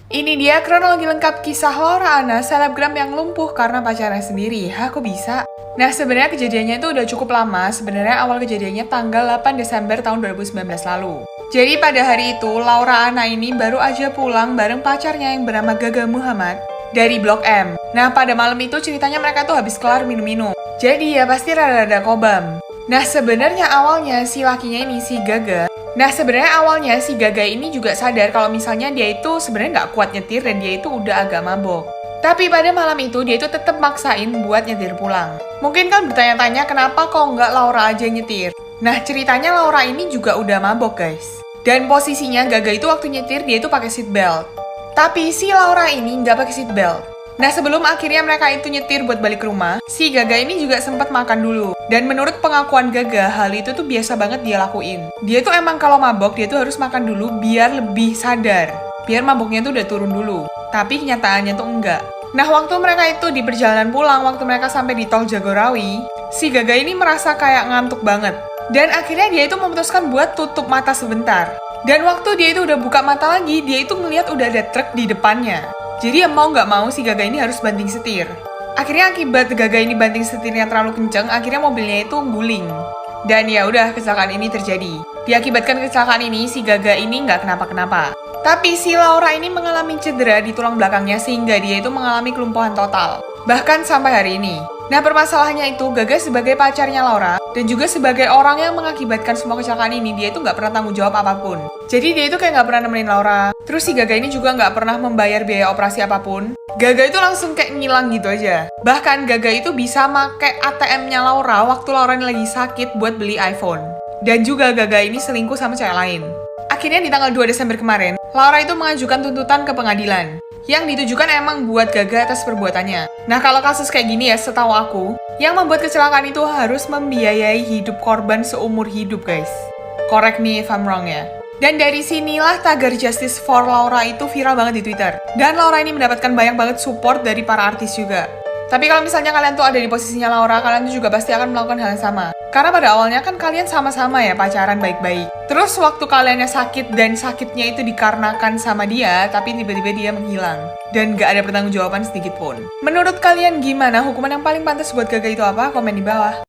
Ini dia kronologi lengkap kisah Laura Anna, selebgram yang lumpuh karena pacarnya sendiri. Hah, kok bisa? Nah, sebenarnya kejadiannya itu udah cukup lama. Sebenarnya awal kejadiannya tanggal 8 Desember tahun 2019 lalu. Jadi pada hari itu, Laura Anna ini baru aja pulang bareng pacarnya yang bernama Gaga Muhammad dari Blok M. Nah, pada malam itu ceritanya mereka tuh habis kelar minum-minum. Jadi ya pasti rada-rada kobam. Nah, sebenarnya awalnya si lakinya ini, si Gaga, ini juga sadar kalau misalnya dia itu sebenarnya nggak kuat nyetir dan dia itu udah agak mabok. Tapi pada malam itu dia itu tetap maksain buat nyetir pulang. Mungkin kan bertanya-tanya kenapa kok nggak Laura aja nyetir. Nah, ceritanya Laura ini juga udah mabok, guys. Dan posisinya Gaga itu waktu nyetir dia itu pakai seat belt. Tapi si Laura ini nggak pakai seat belt. Nah, sebelum akhirnya mereka itu nyetir buat balik ke rumah, si Gaga ini juga sempat makan dulu. Dan menurut pengakuan Gaga, hal itu tuh biasa banget dia lakuin. Dia tuh emang kalau mabok, dia tuh harus makan dulu biar lebih sadar. Biar maboknya tuh udah turun dulu. Tapi kenyataannya tuh enggak. Nah, waktu mereka itu di perjalanan pulang, waktu mereka sampai di tol Jagorawi, si Gaga ini merasa kayak ngantuk banget. Dan akhirnya dia itu memutuskan buat tutup mata sebentar. Dan waktu dia itu udah buka mata lagi, dia itu ngeliat udah ada truk di depannya. Jadi ya mau nggak mau si Gaga ini harus banting setir. Akhirnya akibat Gaga ini banting setirnya terlalu kenceng, akhirnya mobilnya itu guling. Dan ya udah, kecelakaan ini terjadi. Diakibatkan kecelakaan ini, si Gaga ini nggak kenapa-kenapa. Tapi si Laura ini mengalami cedera di tulang belakangnya sehingga dia itu mengalami kelumpuhan total. Bahkan sampai hari ini. Nah, permasalahannya itu Gaga sebagai pacarnya Laura dan juga sebagai orang yang mengakibatkan semua kecelakaan ini, dia itu nggak pernah tanggung jawab apapun. Jadi dia itu kayak nggak pernah nemenin Laura. Terus si Gaga ini juga nggak pernah membayar biaya operasi apapun. Gaga itu langsung kayak ngilang gitu aja. Bahkan Gaga itu bisa make ATM-nya Laura waktu Laura ini lagi sakit buat beli iPhone. Dan juga Gaga ini selingkuh sama cewek lain. Akhirnya di tanggal 2 Desember kemarin, Laura itu mengajukan tuntutan ke pengadilan. Yang ditujukan emang buat Gaga atas perbuatannya. Nah, kalau kasus kayak gini ya, setahu aku, yang membuat kecelakaan itu harus membiayai hidup korban seumur hidup, guys. Correct me if I'm wrong ya. Dan dari sinilah tagar Justice for Laura itu viral banget di Twitter. Dan Laura ini mendapatkan banyak banget support dari para artis juga. Tapi kalau misalnya kalian tuh ada di posisinya Laura, kalian tuh juga pasti akan melakukan hal yang sama. Karena pada awalnya kan kalian sama-sama ya pacaran baik-baik. Terus waktu kaliannya sakit dan sakitnya itu dikarenakan sama dia, tapi tiba-tiba dia menghilang. Dan gak ada pertanggungjawaban sedikit pun. Menurut kalian gimana? Hukuman yang paling pantas buat Gaga itu apa? Komen di bawah.